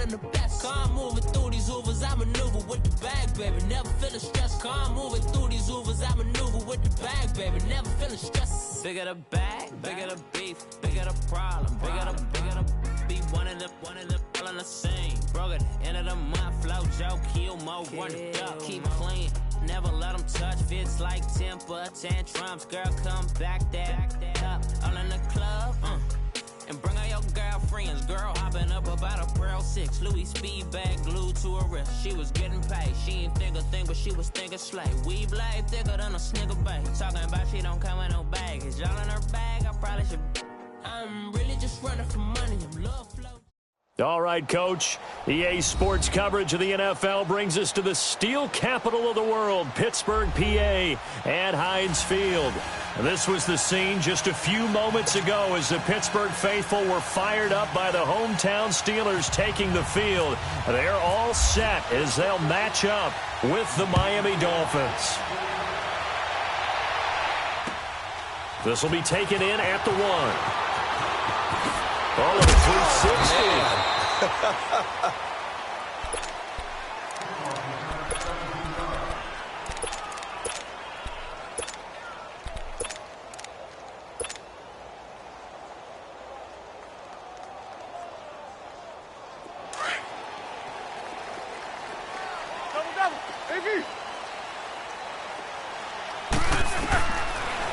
of the best. Calm moving through these Ubers, I maneuver with the bag, baby. Never feeling stressed. Calm moving through these Ubers, I maneuver with the bag, baby. Never feeling stressed. Bigger the bag, bigger the beef, bigger the problem, bigger the be one of the all in the same. Broke at the end of the month, flow Joe, kill mo, run it up, keep clean. Never let them touch, fits like temper tantrums. Girl, come back that up, all in the club, and bring all your girlfriends. Girl hopping up about a Pearl 6, Louis speed bag glued to her wrist. She was getting paid, she ain't think a thing, but she was thinking slay. We blade thicker than a snicker bag. Talking about she don't come with no baggage. All in her bag, I probably should. I'm really just running for money, I'm love flow. All right, Coach. EA Sports coverage of the NFL brings us to the steel capital of the world, Pittsburgh, PA, at Heinz Field. This was the scene just a few moments ago as the Pittsburgh faithful were fired up by the hometown Steelers taking the field. They're all set as they'll match up with the Miami Dolphins. This will be taken in at the 1. All of 360.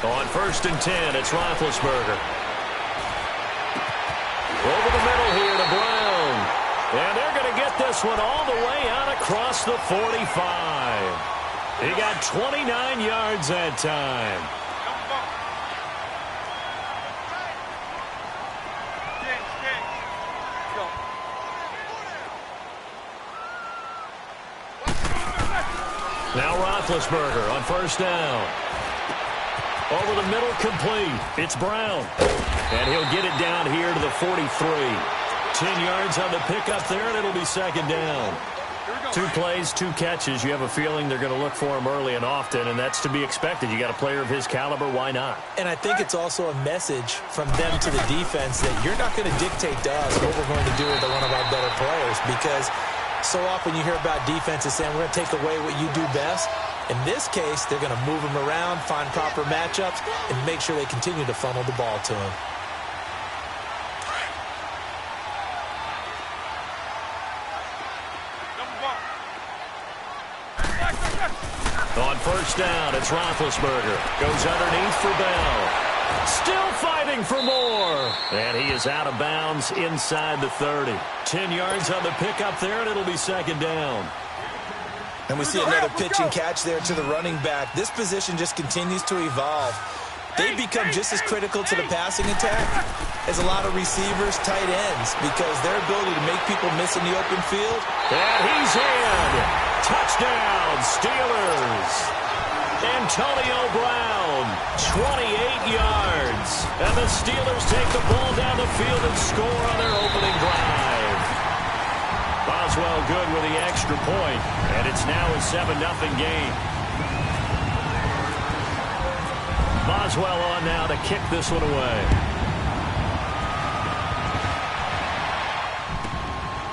On 1st and 10, it's Roethlisberger. Over the middle here to Brown. And they're going to get this one all the way out across the 45. He got 29 yards that time. Now Roethlisberger on 1st down. Over the middle, complete. It's Brown. And he'll get it down here to the 43. 10 yards on the pickup there, and it'll be 2nd down. 2 plays, 2 catches. You have a feeling they're going to look for him early and often, and that's to be expected. You got a player of his caliber, why not? And I think it's also a message from them to the defense that you're not going to dictate to us what we're going to do with one of our better players, because so often you hear about defenses saying we're going to take away what you do best. In this case, they're going to move him around, find proper matchups, and make sure they continue to funnel the ball to him. On 1st down, it's Roethlisberger. Goes underneath for Bell. Still fighting for more. And he is out of bounds inside the 30. 10 yards on the pickup there, and it'll be 2nd down. And we see another pitch and catch there to the running back. This position just continues to evolve. They become just as critical to the passing attack as a lot of receivers, tight ends, because their ability to make people miss in the open field. And he's in. Touchdown, Steelers. Antonio Brown, 28 yards. And the Steelers take the ball down the field and score on their opening drive. Boswell good with the extra point, and it's now a 7-0 game. Boswell on now to kick this one away.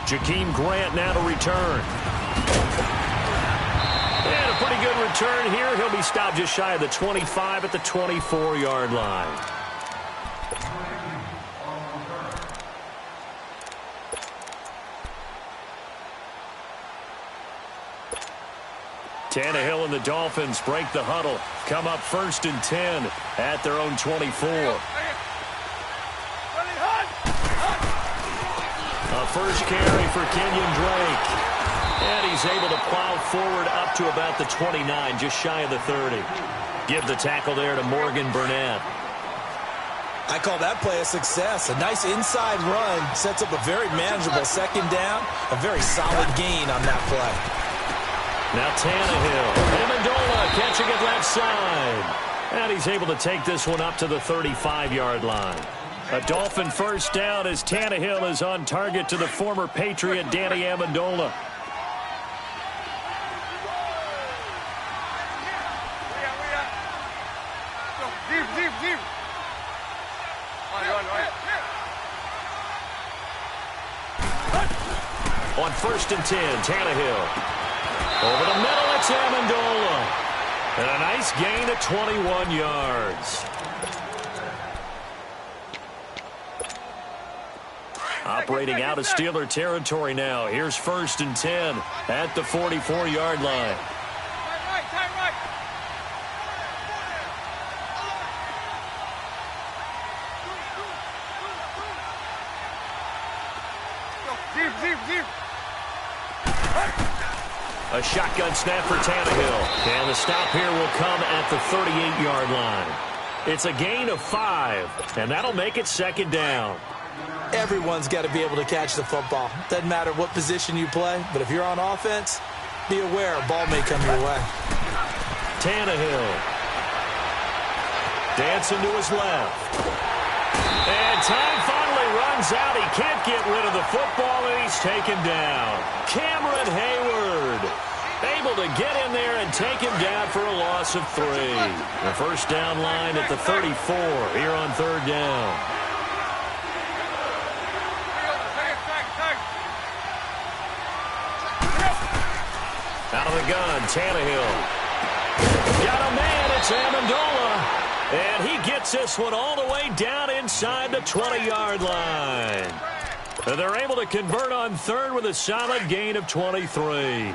Jakeem Grant now to return. And a pretty good return here. He'll be stopped just shy of the 25 at the 24-yard line. Tannehill and the Dolphins break the huddle. Come up 1st and 10 at their own 24. A first carry for Kenyon Drake. And he's able to plow forward up to about the 29, just shy of the 30. Give the tackle there to Morgan Burnett. I call that play a success. A nice inside run sets up a very manageable 2nd down. A very solid gain on that play. Now Tannehill. Amendola catching it left side. And he's able to take this one up to the 35-yard line. A Dolphin 1st down as Tannehill is on target to the former Patriot Danny Amendola. On 1st and 10, Tannehill. Over the middle, it's Amendola. And a nice gain of 21 yards. Operating out of Steeler territory now. Here's 1st and 10 at the 44-yard line. A shotgun snap for Tannehill. And the stop here will come at the 38-yard line. It's a gain of 5, and that'll make it 2nd down. Everyone's got to be able to catch the football. Doesn't matter what position you play, but if you're on offense, be aware a ball may come your way. Tannehill. Dancing to his left. And time finally runs out. He can't get rid of the football, and he's taken down. Cameron Hayward able to get in there and take him down for a loss of 3. The first down line at the 34 here on 3rd down. Out of the gun, Tannehill. Got a man, it's Amendola. And he gets this one all the way down inside the 20-yard line. And they're able to convert on 3rd with a solid gain of 23.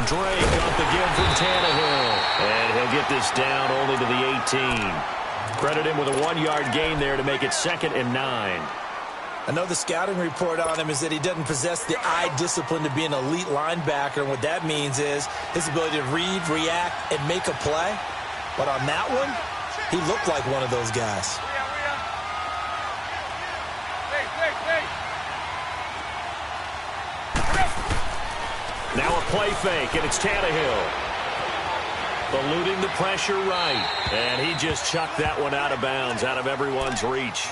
Drake off the give from Tannehill. And he'll get this down only to the 18. Credit him with a 1-yard gain there to make it 2nd and 9. I know the scouting report on him is that he doesn't possess the eye discipline to be an elite linebacker. And what that means is his ability to read, react, and make a play. But on that one, he looked like one of those guys. Now a play fake, and it's Tannehill. Eluding the pressure right. And he just chucked that one out of bounds, out of everyone's reach.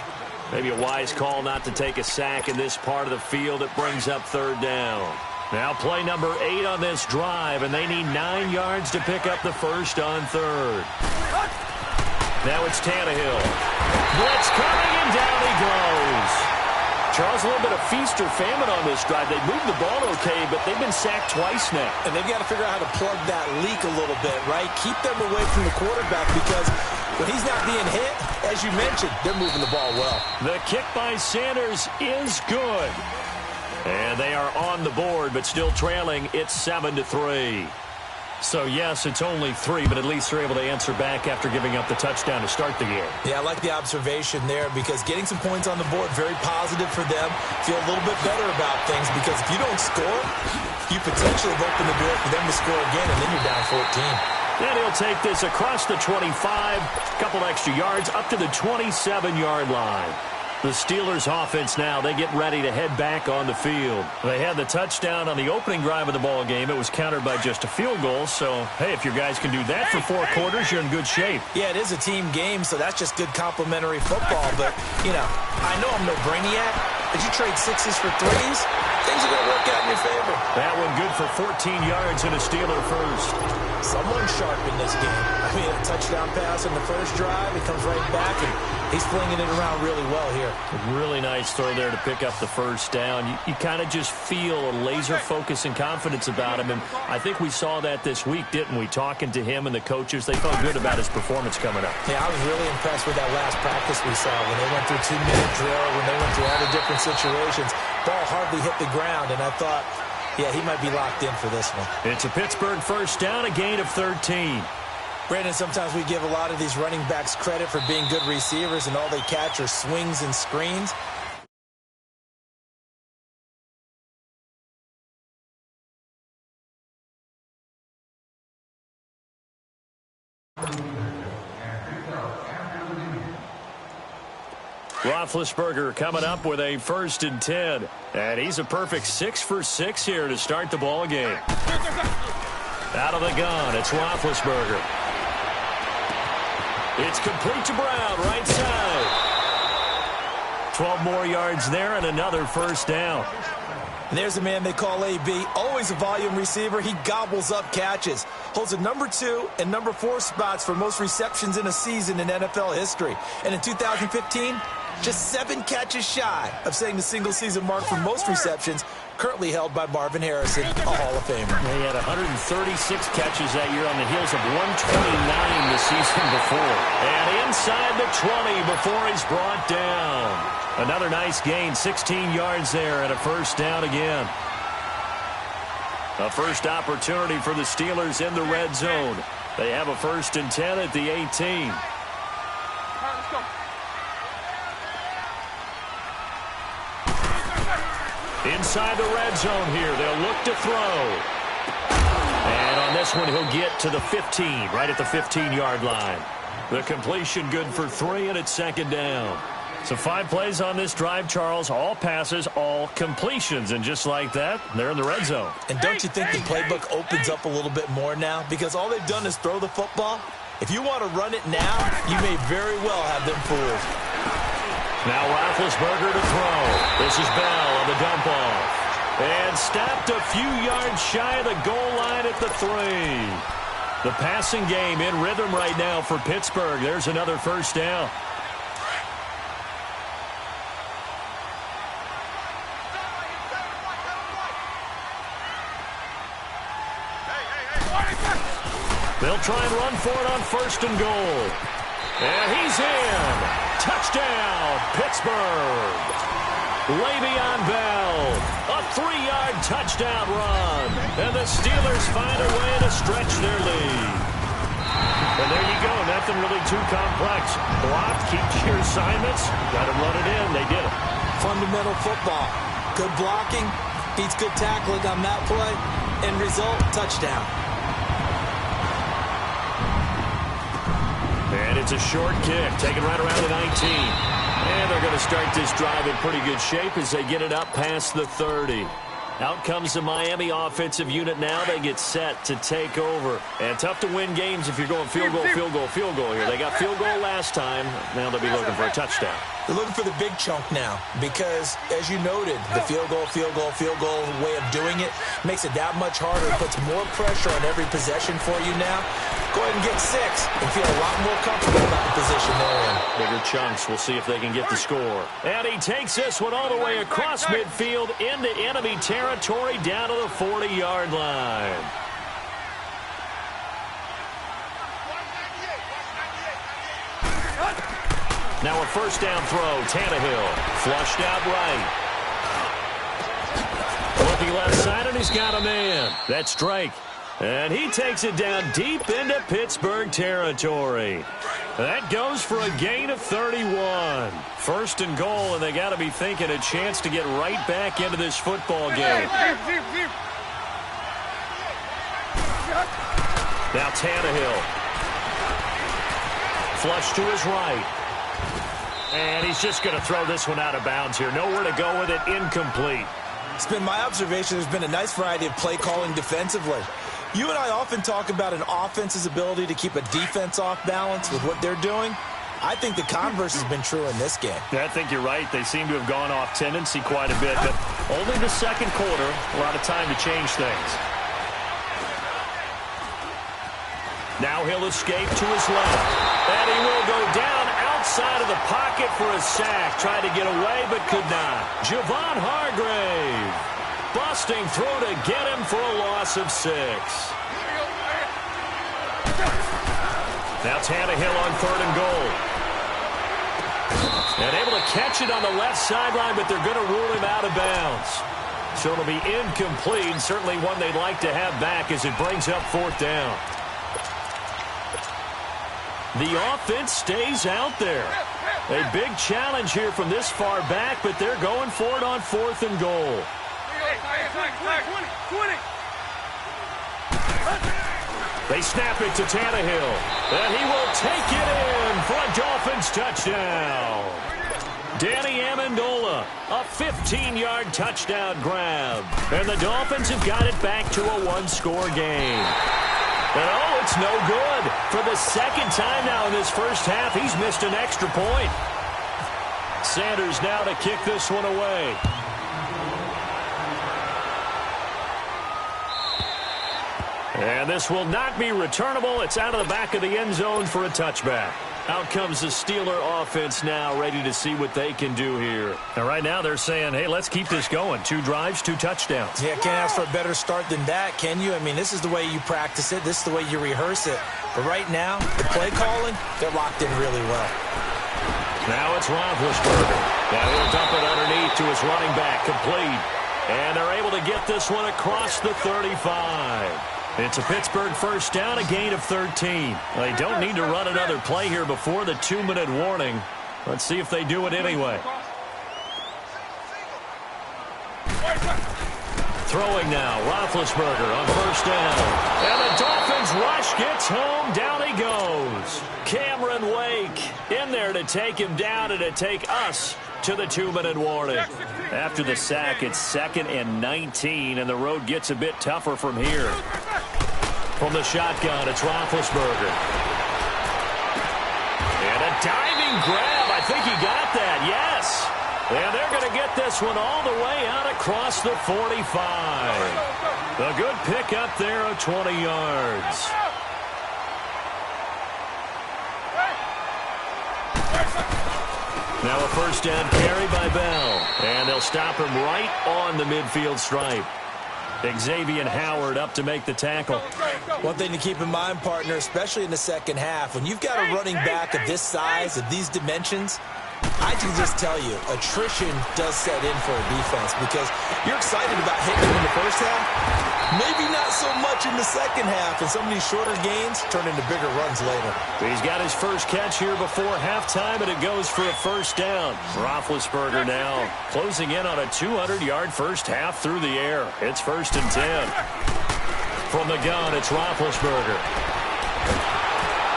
Maybe a wise call not to take a sack in this part of the field. It brings up 3rd down. Now play number 8 on this drive, and they need 9 yards to pick up the first on 3rd. Now it's Tannehill. Blitz coming, and down he goes. Charles, a little bit of feast or famine on this drive. They moved the ball okay, but they've been sacked twice now. And they've got to figure out how to plug that leak a little bit, right? Keep them away from the quarterback because when he's not being hit, as you mentioned, they're moving the ball well. The kick by Sanders is good. And they are on the board, but still trailing. It's 7-3. So, yes, it's only 3, but at least they're able to answer back after giving up the touchdown to start the game. Yeah, I like the observation there because getting some points on the board, very positive for them. Feel a little bit better about things because if you don't score, you potentially have opened the door for them to score again, and then you're down 14. And he'll take this across the 25, a couple extra yards, up to the 27-yard line. The Steelers offense now, they get ready to head back on the field. They had the touchdown on the opening drive of the ball game. It was countered by just a field goal. So, hey, if your guys can do that for 4 quarters, you're in good shape. Yeah, it is a team game, so that's just good complimentary football. But, you know, I know I'm no brainiac, but you trade 6s for 3s, things are going to work out in your favor. That one good for 14 yards and a Steeler first. Someone sharp in this game. I mean, a touchdown pass in the first drive. He comes right back, and he's flinging it around really well here. A really nice throw there to pick up the first down. You kind of just feel a laser focus and confidence about him, and I think we saw that this week, didn't we? Talking to him and the coaches, they felt good about his performance coming up. Yeah, I was really impressed with that last practice we saw when they went through 2-minute drill, when they went through all the different situations. Ball hardly hit the ground, and I thought, yeah, he might be locked in for this one. It's a Pittsburgh first down, a gain of 13. Brandon, sometimes we give a lot of these running backs credit for being good receivers, and all they catch are swings and screens. Roethlisberger coming up with a 1st and 10. And he's a perfect 6 for 6 here to start the ball game. Out of the gun, it's Roethlisberger. It's complete to Brown, right side. 12 more yards there and another first down. And there's a man they call AB, always a volume receiver. He gobbles up catches, holds the number 2 and number 4 spots for most receptions in a season in NFL history. And in 2015, just 7 catches shy of setting the single-season mark for most receptions, currently held by Marvin Harrison, a Hall of Famer. He had 136 catches that year on the heels of 129 the season before. And inside the 20 before he's brought down. Another nice gain, 16 yards there, and a first down again. A first opportunity for the Steelers in the red zone. They have a 1st and 10 at the 18. Inside the red zone here, they'll look to throw. And on this one, he'll get to the 15, right at the 15-yard line. The completion good for 3, and it's 2nd down. So 5 plays on this drive, Charles. All passes, all completions. And just like that, they're in the red zone. And don't you think the playbook opens up a little bit more now? Because all they've done is throw the football. If you want to run it now, you may very well have them fooled. Now Roethlisberger to throw. This is Bell on the dump off. And stopped a few yards shy of the goal line at the 3. The passing game in rhythm right now for Pittsburgh. There's another first down. They'll try and run for it on 1st and goal. And he's in. Touchdown, Pittsburgh. Le'Veon Bell, a 3-yard touchdown run. And the Steelers find a way to stretch their lead. And there you go, nothing really too complex. Block, keep your assignments, got to run it in. They did it. Fundamental football. Good blocking, beats good tackling on that play. End result, touchdown. And it's a short kick, taken right around the 19. And they're going to start this drive in pretty good shape as they get it up past the 30. Out comes the Miami offensive unit now. They get set to take over. And tough to win games if you're going field goal, field goal, field goal here. They got field goal last time. Now they'll be looking for a touchdown. They're looking for the big chunk now because, as you noted, the field goal way of doing it makes it that much harder. It puts more pressure on every possession for you now. Go ahead and get 6 and feel a lot more comfortable about the position they're in. Bigger chunks. We'll see if they can get the score. And he takes this one all the way across midfield into enemy territory down to the 40-yard line. Now a first down throw. Tannehill flushed out right. Looking left side, and he's got a man. That's Drake. And he takes it down deep into Pittsburgh territory. That goes for a gain of 31. 1st and goal, and they got to be thinking a chance to get right back into this football game. Now Tannehill. Flush to his right. And he's just going to throw this one out of bounds here. Nowhere to go with it. Incomplete. It's been my observation there's been a nice variety of play calling defensively. You and I often talk about an offense's ability to keep a defense off balance with what they're doing. I think the converse has been true in this game. I think you're right. They seem to have gone off tendency quite a bit, but only the 2nd quarter, a lot of time to change things. Now he'll escape to his left, and he will go down outside of the pocket for a sack. Tried to get away, but could not. Javon Hargrave busting through to get him for a loss of 6. Now Tannehill on 3rd and goal. And able to catch it on the left sideline, but they're going to rule him out of bounds. So it'll be incomplete. Certainly one they'd like to have back as it brings up 4th down. The offense stays out there. A big challenge here from this far back, but they're going for it on 4th and goal. They snap it to Tannehill, and he will take it in for a Dolphins touchdown. Danny Amendola, a 15-yard touchdown grab. And the Dolphins have got it back to a 1-score game. And oh, it's no good. For the 2nd time now in this first half, he's missed an extra point. Sanders now to kick this one away. And this will not be returnable. It's out of the back of the end zone for a touchback. Out comes the Steeler offense now, ready to see what they can do here. And right now they're saying, hey, let's keep this going. 2 drives, 2 touchdowns. Yeah, can't ask for a better start than that, can you? I mean, this is the way you practice it. This is the way you rehearse it. But right now, the play calling, they're locked in really well. Now it's Roethlisberger. Now he'll dump it underneath to his running back, complete. And they're able to get this one across the 35. It's a Pittsburgh first down, a gain of 13. They don't need to run another play here before the 2-minute warning. Let's see if they do it anyway. Throwing now, Roethlisberger on first down. And the Dolphins rush gets home. Down he goes. Cameron Wake in there to take him down and to take us to the 2-minute warning. After the sack, it's 2nd and 19, and the road gets a bit tougher from here. From the shotgun, it's Roethlisberger. And a diving grab. I think he got that, yes. And they're going to get this one all the way out across the 45. A good pick up there of 20 yards. Now a first down carry by Bell. And they'll stop him right on the midfield stripe. Xavier Howard up to make the tackle. One thing to keep in mind, partner, especially in the second half, when you've got a running back of this size, of these dimensions, I can just tell you, attrition does set in for a defense because you're excited about hitting him in the first half. Maybe not so much in the second half, and some of these shorter gains turn into bigger runs later. He's got his first catch here before halftime, and it goes for a first down. Roethlisberger now closing in on a 200-yard first half through the air. It's 1st and 10. From the gun, it's Roethlisberger.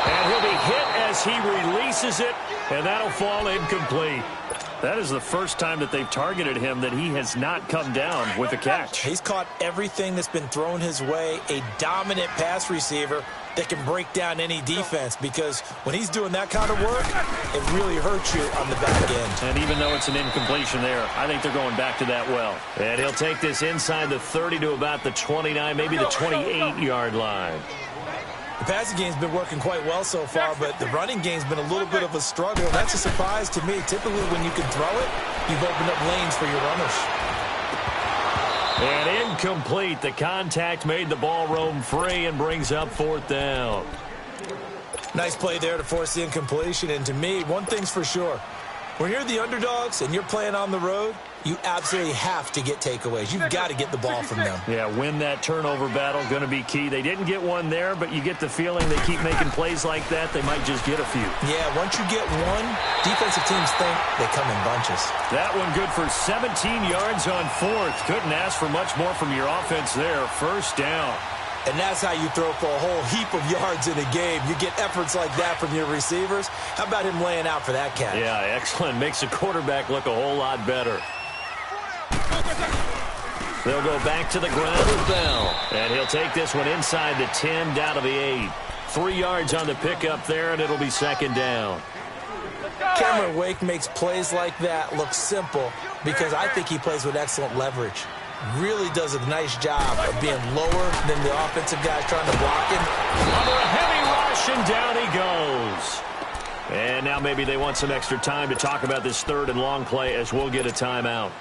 And he'll be hit as he releases it, and that'll fall incomplete. That is the first time that they've targeted him that he has not come down with a catch. He's caught everything that's been thrown his way, a dominant pass receiver that can break down any defense, because when he's doing that kind of work, it really hurts you on the back end. And even though it's an incompletion there, I think they're going back to that well. And he'll take this inside the 30 to about the 29, maybe the 28-yard line. The passing game's been working quite well so far, but the running game's been a little bit of a struggle. That's a surprise to me. Typically, when you can throw it, you've opened up lanes for your runners. And incomplete. The contact made the ball roam free and brings up 4th down. Nice play there to force the incompletion. And to me, one thing's for sure. When you're the underdogs and you're playing on the road, you absolutely have to get takeaways. You've got to get the ball from them. Yeah, win that turnover battle, going to be key. They didn't get one there, but you get the feeling they keep making plays like that, they might just get a few. Yeah, once you get one, defensive teams think they come in bunches. That one good for 17 yards on 4th. Couldn't ask for much more from your offense there. First down. And that's how you throw for a whole heap of yards in a game. You get efforts like that from your receivers. How about him laying out for that catch? Yeah, excellent. Makes the quarterback look a whole lot better. They'll go back to the ground with Bell. And he'll take this one inside the 10, down to the 8. 3 yards on the pickup there, and it'll be 2nd down. Cameron Wake makes plays like that look simple because I think he plays with excellent leverage. Really does a nice job of being lower than the offensive guys trying to block him. Under a heavy rush, and down he goes. And now maybe they want some extra time to talk about this 3rd and long play, as we'll get a timeout.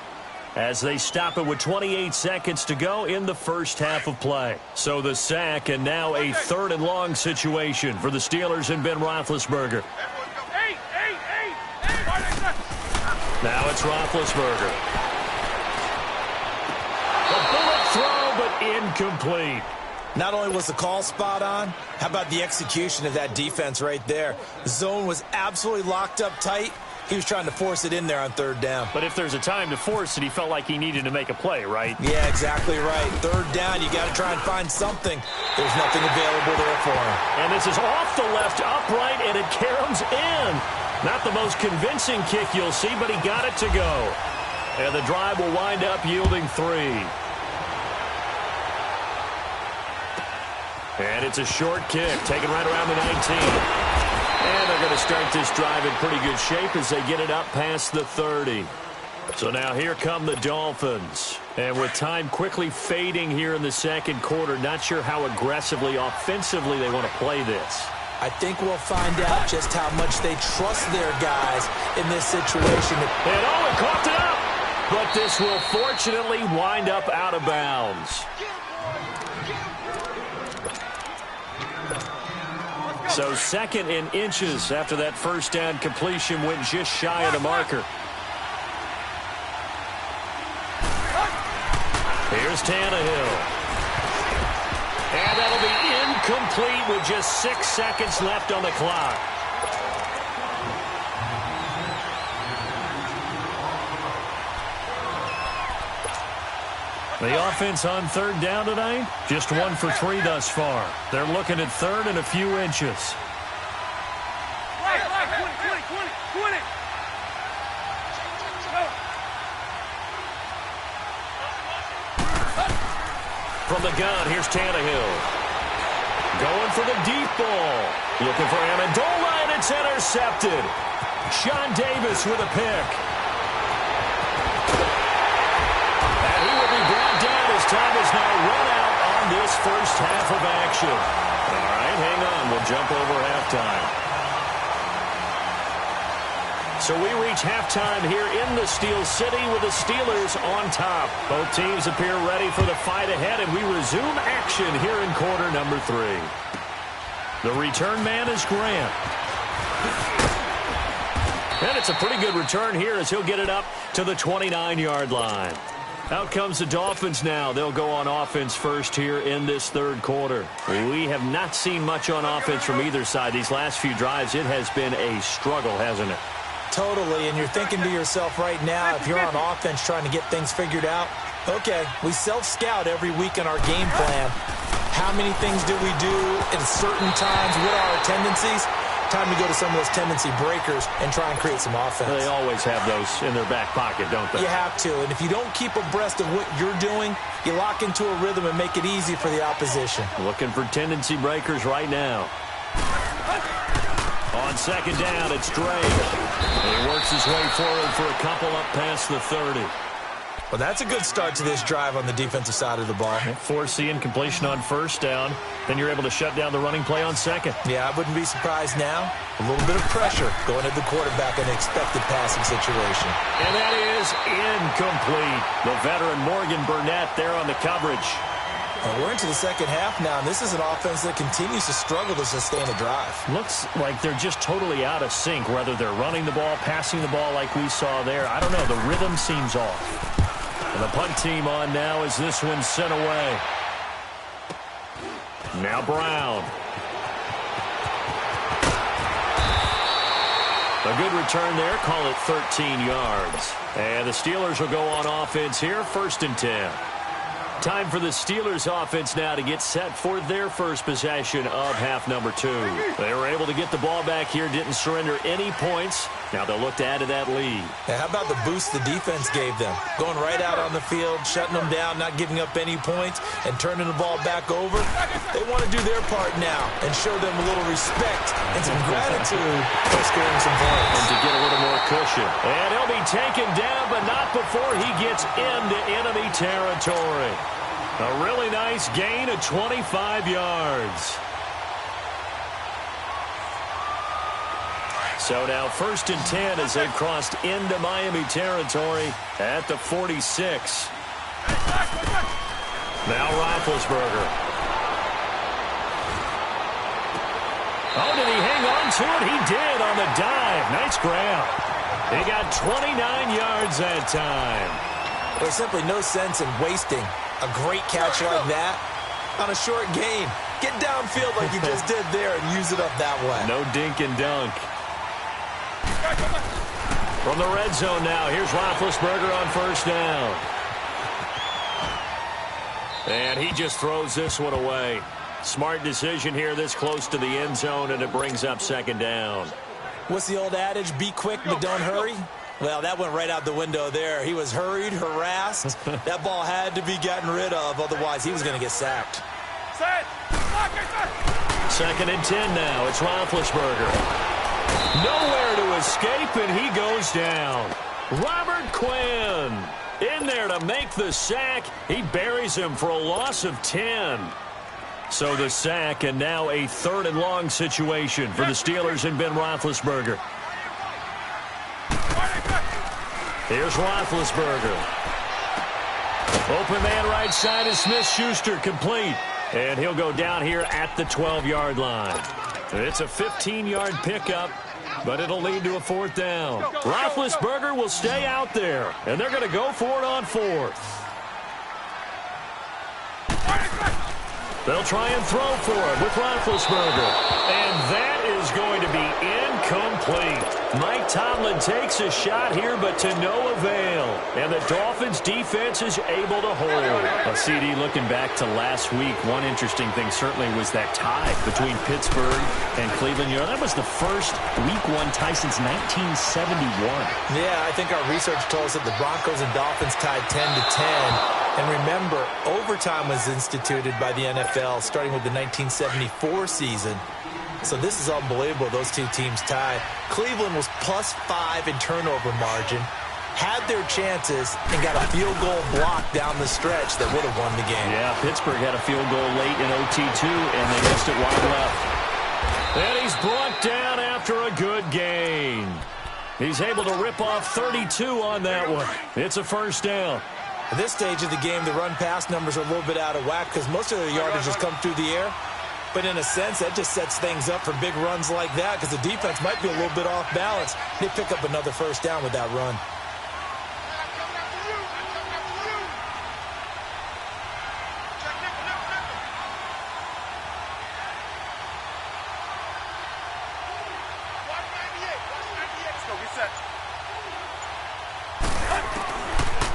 As they stop it with 28 seconds to go in the first half of play. So the sack, and now a 3rd and long situation for the Steelers and Ben Roethlisberger. Now it's Roethlisberger. A bullet throw, but incomplete. Not only was the call spot on, how about the execution of that defense right there? The zone was absolutely locked up tight. He was trying to force it in there on 3rd down. But if there's a time to force it, he felt like he needed to make a play, right? Yeah, exactly right. 3rd down, you got to try and find something. There's nothing available there for him. And this is off the left upright, and it caroms in. Not the most convincing kick you'll see, but he got it to go. And the drive will wind up yielding 3. And it's a short kick, taken right around the 19. And they're going to start this drive in pretty good shape as they get it up past the 30. So now here come the Dolphins. And with time quickly fading here in the second quarter, not sure how aggressively, offensively they want to play this. I think we'll find out just how much they trust their guys in this situation. And Owen coughed it up, but this will fortunately wind up out of bounds. So 2nd and inches after that first down completion went just shy of the marker. Here's Tannehill. And that'll be incomplete with just 6 seconds left on the clock. The offense on 3rd down tonight, just 1 for 3 thus far. They're looking at 3rd and a few inches. From the gun, here's Tannehill. Going for the deep ball. Looking for Amendola, and it's intercepted. Sean Davis with a pick. And he will be brought down as time is now run out on this first half of action. All right, hang on. We'll jump over halftime. So we reach halftime here in the Steel City with the Steelers on top. Both teams appear ready for the fight ahead, and we resume action here in quarter number 3. The return man is Grant. And it's a pretty good return here as he'll get it up to the 29-yard line. Out comes the Dolphins now. They'll go on offense first here in this 3rd quarter. We have not seen much on offense from either side. These last few drives, it has been a struggle, hasn't it? Totally, and you're thinking to yourself right now, if you're on offense trying to get things figured out, okay, we self-scout every week in our game plan. How many things do we do at certain times? What are our tendencies? Time to go to some of those tendency breakers and try and create some offense. They always have those in their back pocket, don't they? You have to, and if you don't keep abreast of what you're doing, you lock into a rhythm and make it easy for the opposition. Looking for tendency breakers right now. On 2nd down, it's Drake. He works his way forward for a couple up past the 30. Well, that's a good start to this drive on the defensive side of the ball. Force the incompletion on 1st down. Then you're able to shut down the running play on 2nd. Yeah, I wouldn't be surprised now. A little bit of pressure going at the quarterback in an expected passing situation. And that is incomplete. The veteran Morgan Burnett there on the coverage. And we're into the second half now, and this is an offense that continues to struggle to sustain a drive. Looks like they're just totally out of sync, whether they're running the ball, passing the ball like we saw there. I don't know. The rhythm seems off. And the punt team on now as this one's sent away. Now Brown. A good return there. Call it 13 yards. And the Steelers will go on offense here, 1st and 10. Time for the Steelers offense now to get set for their first possession of half number 2. They were able to get the ball back here, didn't surrender any points. Now they'll look to add to that lead. Now, how about the boost the defense gave them? Going right out on the field, shutting them down, not giving up any points, and turning the ball back over. They want to do their part now and show them a little respect and some gratitude for scoring some points. And to get a little more cushion. And he'll be taken down, but not before he gets into enemy territory. A really nice gain of 25 yards. So now 1st and 10 as they've crossed into Miami territory at the 46. Now Roethlisberger. Oh, did he hang on to it? He did on the dive. Nice grab. He got 29 yards that time. There's simply no sense in wasting a great catch like that on a short gain. Get downfield like you just did there and use it up that way. No dink and dunk. From the red zone now, here's Roethlisberger on 1st down. And he just throws this one away. Smart decision here this close to the end zone, and it brings up 2nd down. What's the old adage? Be quick, but don't hurry. Well, that went right out the window there. He was hurried, harassed. That ball had to be gotten rid of, otherwise he was going to get sacked. 2nd and 10 now. It's Roethlisberger. Nowhere to escape, and he goes down. Robert Quinn in there to make the sack. He buries him for a loss of 10. So the sack, and now a 3rd and long situation for the Steelers and Ben Roethlisberger. Here's Roethlisberger. Open man right side is Smith-Schuster, complete. And he'll go down here at the 12-yard line. It's a 15-yard pickup, but it'll lead to a 4th down. Roethlisberger will stay out there, and they're going to go for it on 4th. They'll try and throw for it with Roethlisberger. And that is going to be incomplete. Mike Tomlin takes a shot here, but to no avail. And the Dolphins' defense is able to hold. A CD looking back to last week, one interesting thing certainly was that tie between Pittsburgh and Cleveland. You know, that was the first Week 1 tie since 1971. Yeah, I think our research told us that the Broncos and Dolphins tied 10-10. And remember, overtime was instituted by the NFL starting with the 1974 season. So this is unbelievable, those two teams tied. Cleveland was +5 in turnover margin, had their chances, and got a field goal block down the stretch that would have won the game. Yeah, Pittsburgh had a field goal late in OT too, and they missed it wide left. And he's brought down after a good gain. He's able to rip off 32 on that one. It's a 1st down. At this stage of the game, the run-pass numbers are a little bit out of whack because most of the yardage has come through the air. But in a sense, that just sets things up for big runs like that because the defense might be a little bit off balance. They pick up another 1st down with that run.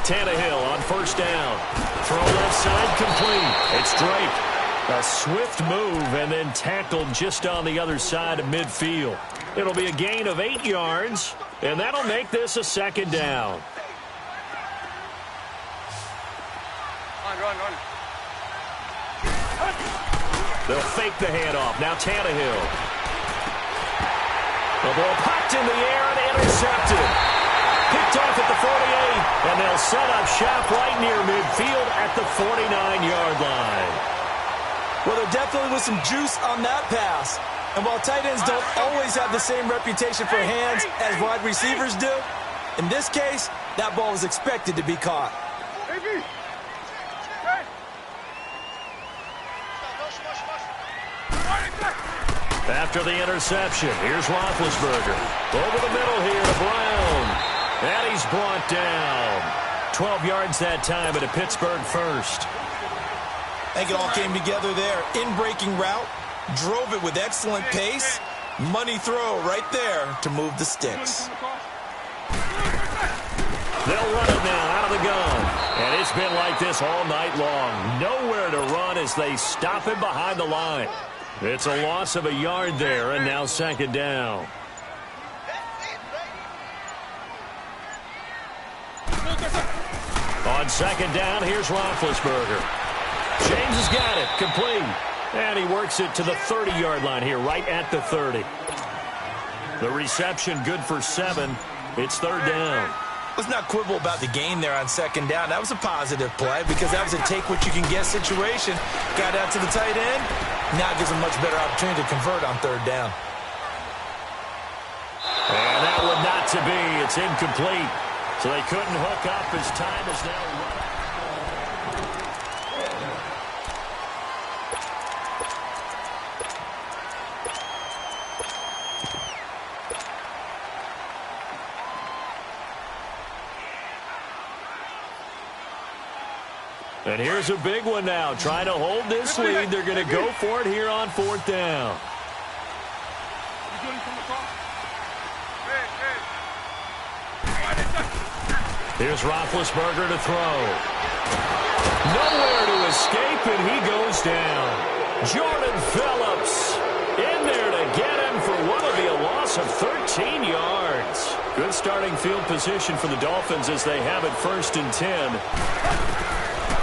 Tannehill on 1st down. Throw left side complete. It's Drake. A swift move and then tackled just on the other side of midfield. It'll be a gain of 8 yards, and that'll make this a 2nd down. Run. They'll fake the handoff. Now Tannehill. The ball popped in the air and intercepted. Picked off at the 48, and they'll set up shop right near midfield at the 49-yard line. Well, there definitely was some juice on that pass. And while tight ends don't always have the same reputation for hands as wide receivers do, in this case, that ball was expected to be caught. After the interception, here's Roethlisberger. Over the middle here to Brown. And he's brought down. 12 yards that time at a Pittsburgh 1st. I think it all came together there. In-breaking route, drove it with excellent pace. Money throw right there to move the sticks. They'll run it now out of the gun. And it's been like this all night long. Nowhere to run as they stop him behind the line. It's a loss of a yard there, and now 2nd down. On 2nd down, here's Roethlisberger. James has got it, complete. And he works it to the 30-yard line here, right at the 30. The reception good for 7. It's 3rd down. Let's not quibble about the gain there on 2nd down. That was a positive play because that was a take-what-you-can-get situation. Got out to the tight end. Now gives him a much better opportunity to convert on 3rd down. And that one not to be. It's incomplete. So they couldn't hook up as time is now running. And here's a big one now. Trying to hold this lead. They're going to go for it here on 4th down. Here's Roethlisberger to throw. Nowhere to escape, and he goes down. Jordan Phillips in there to get him for what will be a loss of 13 yards. Good starting field position for the Dolphins as they have it 1st and 10.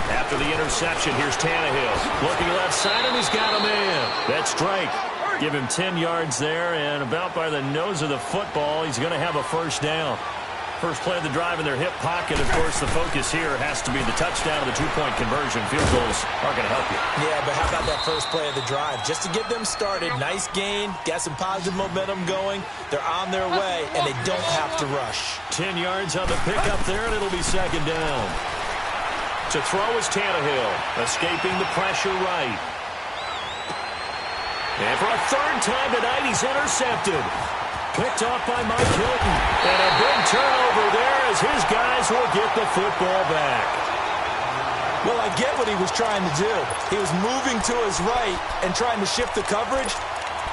After the interception, here's Tannehill. Looking left side, and he's got a man. That's Drake. Give him 10 yards there, and about by the nose of the football, he's going to have a 1st down. First play of the drive in their hip pocket. Of course, the focus here has to be the touchdown and the two-point conversion. Field goals aren't going to help you. Yeah, but how about that first play of the drive? Just to get them started, nice gain, got some positive momentum going. They're on their way, and they don't have to rush. 10 yards on the pickup there, and it'll be second down. To throw is Tannehill, escaping the pressure right. And for a third time tonight, he's intercepted. Picked off by Mike Hilton. And a big turnover there as his guys will get the football back. Well, I get what he was trying to do. He was moving to his right and trying to shift the coverage,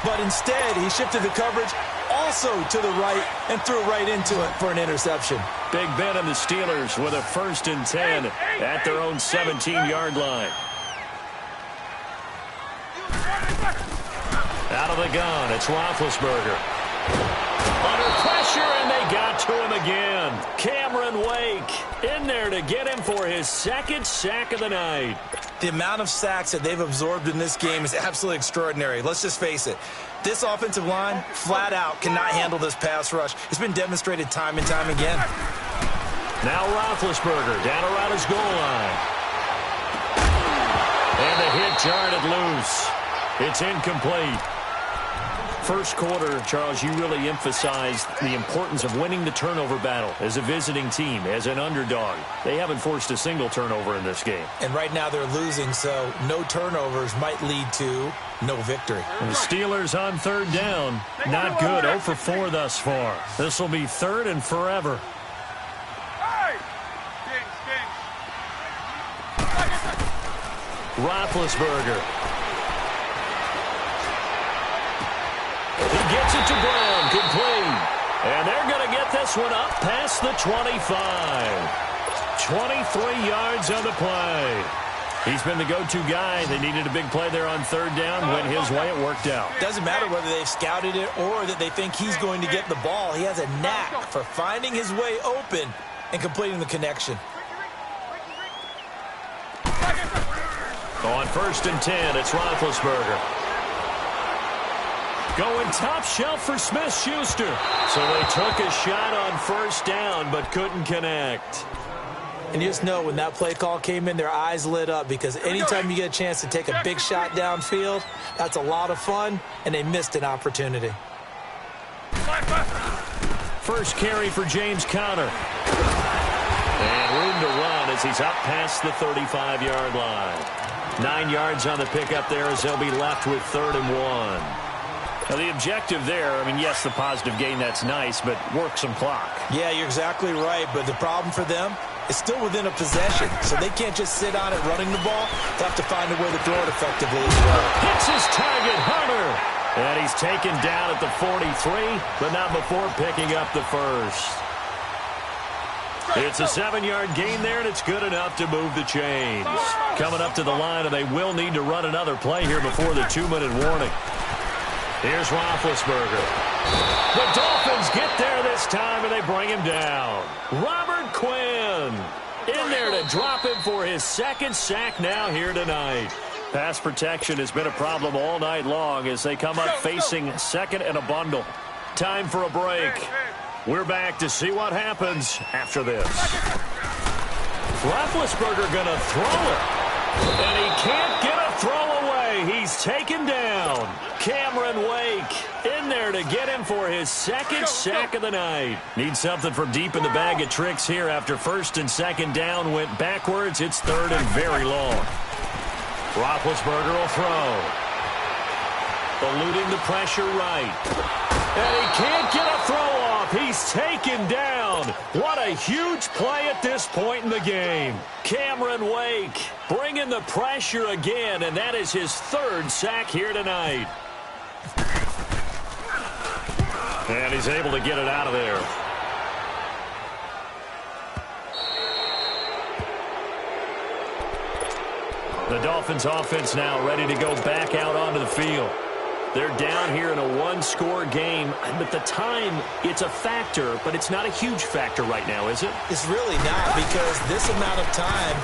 but instead he shifted the coverage also to the right and threw right into it for an interception. Big Ben and the Steelers with a 1st and 10 at their own 17-yard line. Out of the gun, it's Roethlisberger. Under pressure, and they got to him again. Cameron Wake in there to get him for his second sack of the night. The amount of sacks that they've absorbed in this game is absolutely extraordinary. Let's just face it. This offensive line, flat out, cannot handle this pass rush. It's been demonstrated time and time again. Now Roethlisberger down around his goal line. And the hit jarred it loose. It's incomplete. First quarter, Charles, you really emphasized the importance of winning the turnover battle as a visiting team, as an underdog. They haven't forced a single turnover in this game. And right now they're losing, so no turnovers might lead to no victory. And the Steelers on third down. Not good. 0 for 4 thus far. This will be third and forever. Roethlisberger. He gets it to Brown, complete. And they're going to get this one up past the 25. 23 yards on the play. He's been the go-to guy. They needed a big play there on third down. Went his way, it worked out. Doesn't matter whether they've scouted it or that they think he's going to get the ball. He has a knack for finding his way open and completing the connection. On 1st and 10, it's Roethlisberger. Going top shelf for Smith-Schuster. So they took a shot on first down but couldn't connect. And you just know when that play call came in, their eyes lit up because anytime you get a chance to take a big shot downfield, that's a lot of fun, and they missed an opportunity. First carry for James Conner. And room to run as he's up past the 35-yard line. 9 yards on the pickup there as they'll be left with 3rd and 1. Now, the objective there, I mean, yes, the positive gain, that's nice, but work some clock. Yeah, you're exactly right, but the problem for them is still within a possession, so they can't just sit on it running the ball. They'll have to find a way to throw it effectively as well. Hits his target, Hunter. And he's taken down at the 43, but not before picking up the first. It's a 7-yard gain there, and it's good enough to move the chains. Coming up to the line, and they will need to run another play here before the 2-minute warning. Here's Roethlisberger. The Dolphins get there this time, and they bring him down. Robert Quinn in there to drop him for his second sack now here tonight. Pass protection has been a problem all night long as they come up facing 2nd and a bundle. Time for a break. We're back to see what happens after this. Roethlisberger going to throw it. And he can't get a throw away. He's taken down. Cameron Wake in there to get him for his second sack of the night. Needs something from deep in the bag of tricks here after 1st and 2nd down went backwards. It's 3rd and very long. Roethlisberger will throw. Eluding the pressure right. And he can't get a throw off. He's taken down. What a huge play at this point in the game. Cameron Wake bringing the pressure again, and that is his 3rd sack here tonight. And he's able to get it out of there. The Dolphins offense now ready to go back out onto the field. They're down here in a 1-score game, but the time, it's a factor, but it's not a huge factor right now, is it? It's really not, because this amount of time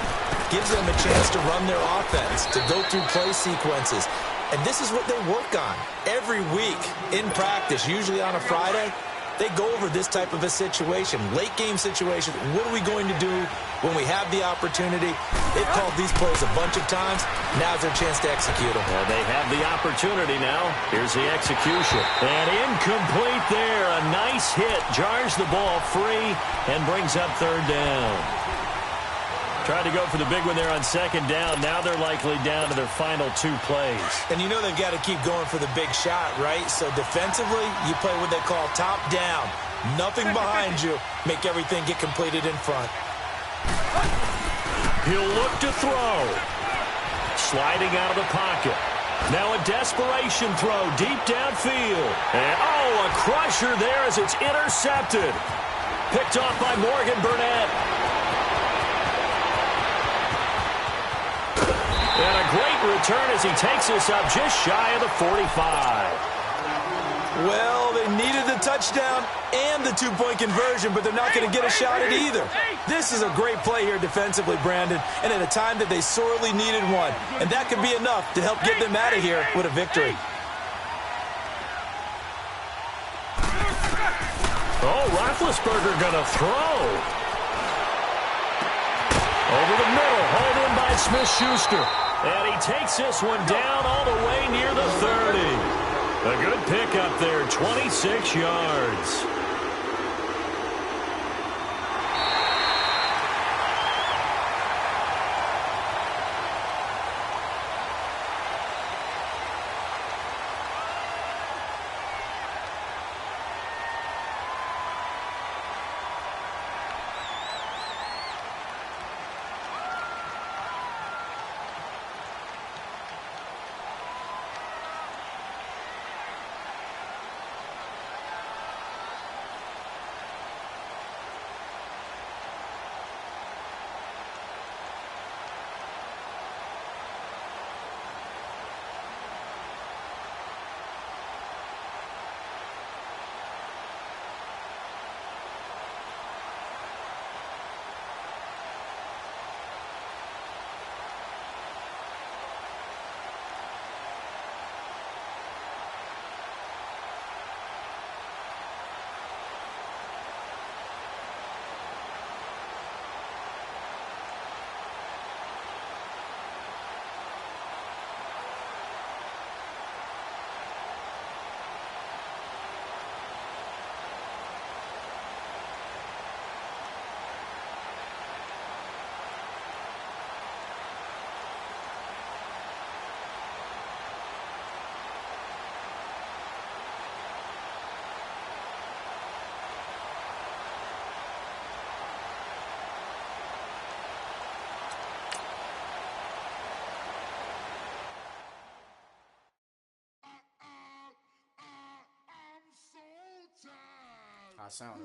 gives them a chance to run their offense, to go through play sequences. And this is what they work on every week in practice, usually on a Friday. they go over this type of a situation, late game situation. What are we going to do when we have the opportunity? They've called these plays a bunch of times. Now's their chance to execute them. Well, they have the opportunity now. Here's the execution. And incomplete there. A nice hit. Jars the ball free and brings up third down. Tried to go for the big one there on second down. Now they're likely down to their final 2 plays. And you know they've got to keep going for the big shot, right? So defensively, you play what they call top down. Nothing behind you. Make everything get completed in front. He'll look to throw. Sliding out of the pocket. Now a desperation throw deep downfield. And, oh, a crusher there as it's intercepted. Picked off by Morgan Burnett. And a great return as he takes us up just shy of the 45. Well, they needed the touchdown and the 2-point conversion, but they're not going to get a shot at either. This is a great play here defensively, Brandon, and at a time that they sorely needed one. And that could be enough to help get them out of here with a victory. Oh, Roethlisberger going to throw. Over the middle, hauled in by Smith-Schuster. And he takes this one down all the way near the 30. A good pickup there, 26 yards. I sound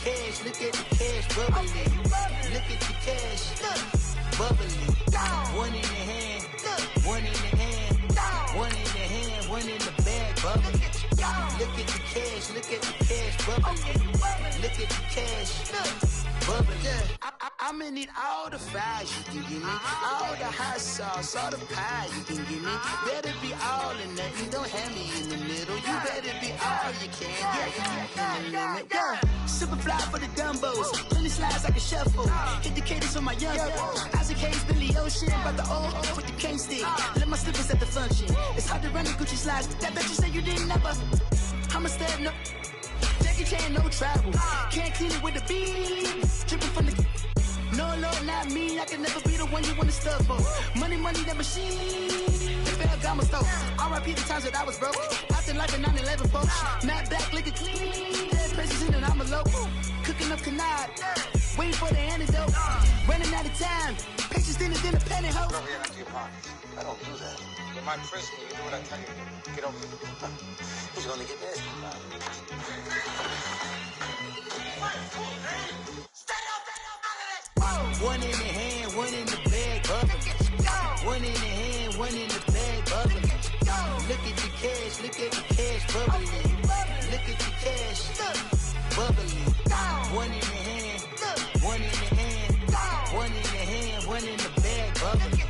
cash, look at the cash bubbling. Look at the cash, bubbling. One in the hand, one in the hand, one in the hand, one in the bag, bubbling. Look at the cash, look at the cash bubbling. Look at the cash, bubbling. I'ma need all the fries you can give me, all the hot sauce, all the pie you can give me. Better be all or nothing, don't have me in the middle. You better be all you can, yeah. Super fly for the dumbos, plenty slides like a shuffle. Hit the cadence on my young Isaac Hayes, Billy Ocean, about the old with the cane stick. Let my slippers at the function. It's hard to run the Gucci slides, that bet you say you didn't never. I'ma step no. Jackie Chan, no travel. Can't clean it with the beat. Dripping from the. No, Lord, not me. I can never be the one you want to stuff for. Money, that machine. The Ferragamo store. R.I.P. the times that I was broke. Acting like a 9/11 folks. Matt back, looking clean. Dead president and I'm a local. Cooking up canard. Waiting for the antidote. Running out of time. Patience dinner, penny hoe. Over here into your pockets. I don't do that. You might press me. You do what I tell you. Get over here. He's gonna get this. One in the hand, one in the bag, bubbling. One in the hand, one in the bag, bubbling. Look at the cash, bubbling. Look at the cash, bubbling. One in the hand, one in the hand, one in the hand, one in the bag, bubbling.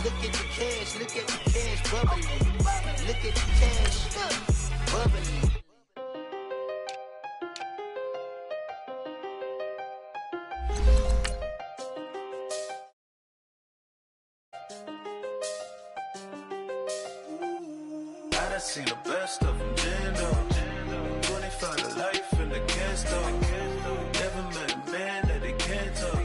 Look at the cash, bubbling. Look at the cash, bubbling. I seen the best of them, Jando. 25 to life in the cast off. Never met a man that they can't talk.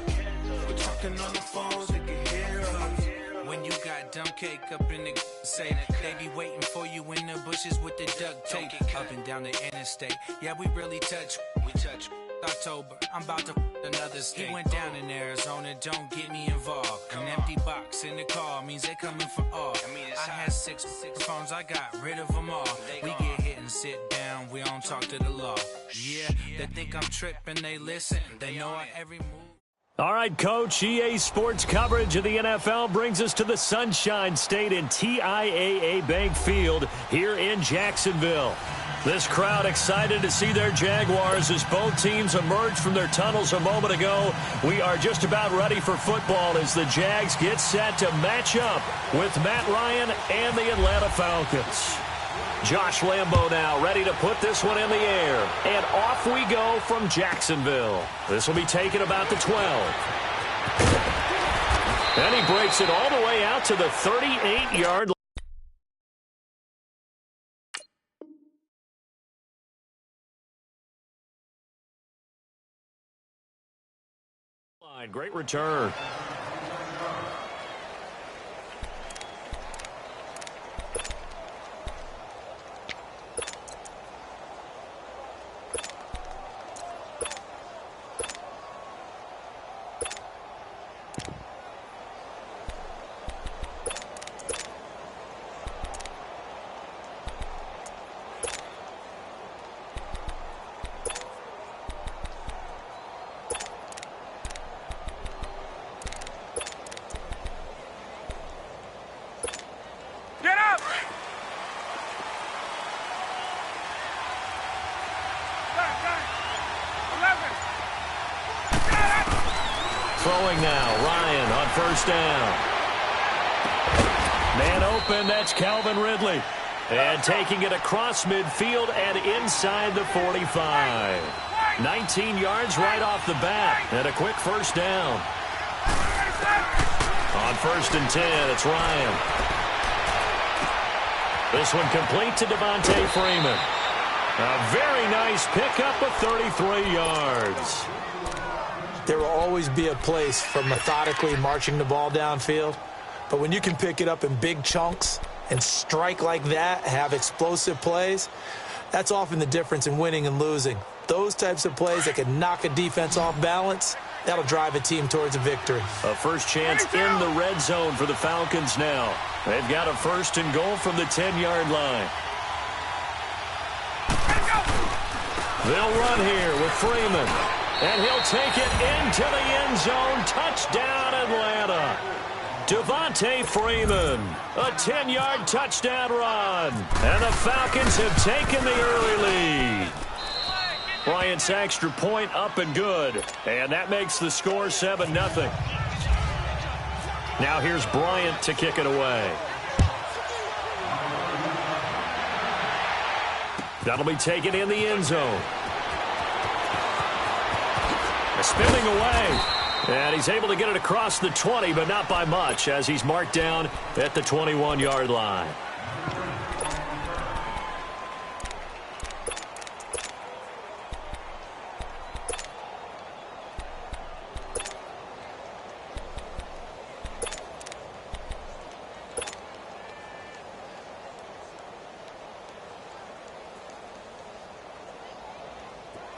We're talking on the phones, they can hear us. When you got dumb cake up in the say they be waiting for you in the bushes with the duct tape. Up and down the interstate, yeah, we really touch. We touch. October, I'm about to another state. He went down in Arizona, don't get me involved. An empty box in the car means they coming for all. I had six phones, I got rid of them all. We get hit and sit down, we don't talk to the law. Yeah, they think I'm tripping, they listen. They know our every move. All right, Coach, EA Sports coverage of the NFL brings us to the Sunshine State in TIAA Bank Field here in Jacksonville. This crowd excited to see their Jaguars as both teams emerged from their tunnels a moment ago. We are just about ready for football as the Jags get set to match up with Matt Ryan and the Atlanta Falcons. Josh Lambo now ready to put this one in the air. And off we go from Jacksonville. This will be taken about the 12. And he breaks it all the way out to the 38-yard line. Great return. Throwing now, Ryan on first down. Man open, that's Calvin Ridley. And taking it across midfield and inside the 45. 19 yards right off the bat, and a quick first down. On 1st and 10, it's Ryan. This one complete to Devontae Freeman. A very nice pickup of 33 yards. There will always be a place for methodically marching the ball downfield. But when you can pick it up in big chunks and strike like that, have explosive plays, that's often the difference in winning and losing. Those types of plays that can knock a defense off balance, that'll drive a team towards a victory. A first chance in the red zone for the Falcons now. They've got a 1st and goal from the 10-yard line. They'll run here with Freeman. And he'll take it into the end zone. Touchdown, Atlanta. Devontae Freeman, a 10-yard touchdown run. And the Falcons have taken the early lead. Bryant's extra point up and good. And that makes the score 7-0. Now here's Bryant to kick it away. That'll be taken in the end zone. Spinning away. And he's able to get it across the 20, but not by much, as he's marked down at the 21-yard line.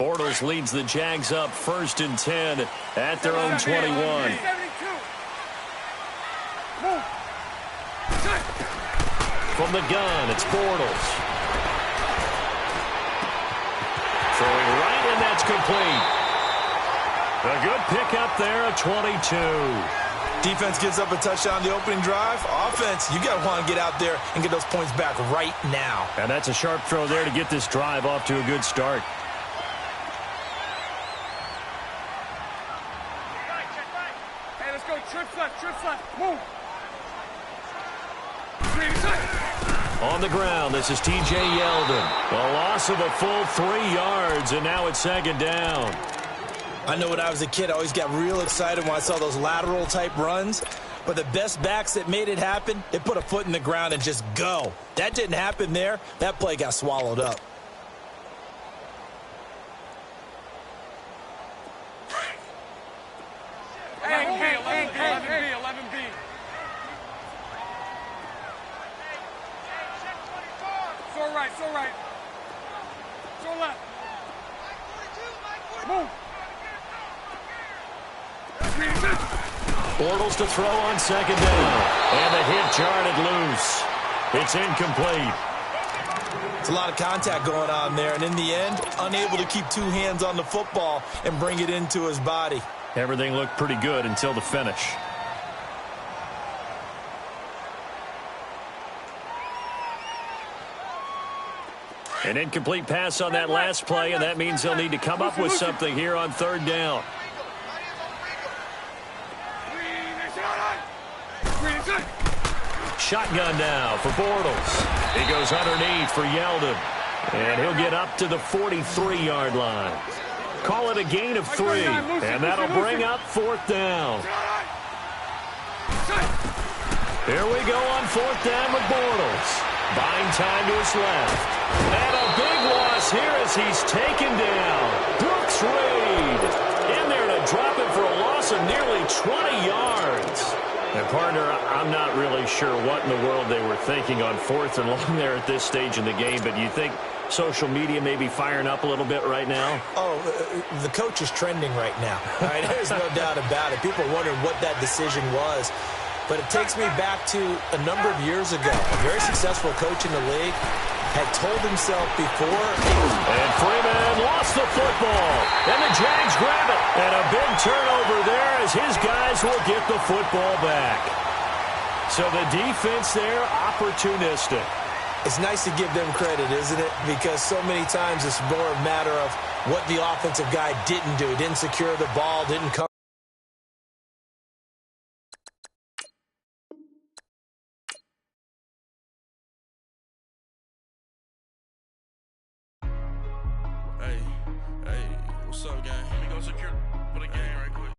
Bortles leads the Jags up 1st and 10 at their own 21. From the gun, it's Bortles. Throwing right, and that's complete. A good pickup there at 22. Defense gives up a touchdown the opening drive. Offense, you got to want to get out there and get those points back right now. And that's a sharp throw there to get this drive off to a good start. Move. On the ground, this is T.J. Yeldon. A loss of a full 3 yards, and now it's 2nd down. I know when I was a kid, I always got real excited when I saw those lateral-type runs. But the best backs that made it happen, they put a foot in the ground and just go. That didn't happen there. That play got swallowed up. Bortles to throw on 2nd down. And the hit jarred loose. It's incomplete. It's a lot of contact going on there, and in the end, unable to keep 2 hands on the football and bring it into his body. Everything looked pretty good until the finish. An incomplete pass on that last play, and that means they'll need to come up with something here on 3rd down. Shotgun now for Bortles. He goes underneath for Yeldon. And he'll get up to the 43-yard line. Call it a gain of 3. And that'll bring up 4th down. Here we go on 4th down with Bortles. Buying time to his left. And a big loss here as he's taken down. Brooks Reed in there to drop it for a loss of nearly 20 yards. And, partner, I'm not really sure what in the world they were thinking on 4th and long there at this stage in the game, but do you think social media may be firing up a little bit right now? Oh, the coach is trending right now. All right? There's no doubt about it. People are wondering what that decision was. But it takes me back to a number of years ago. A very successful coach in the league had told himself before. And Freeman lost the football. And the Jags grab it. And a big turnover there as his guys will get the football back. So the defense there, opportunistic. It's nice to give them credit, isn't it? Because so many times it's more a matter of what the offensive guy didn't do. Didn't secure the ball, didn't come. Hey, what's up, gang? Let me go secure for the game right quick.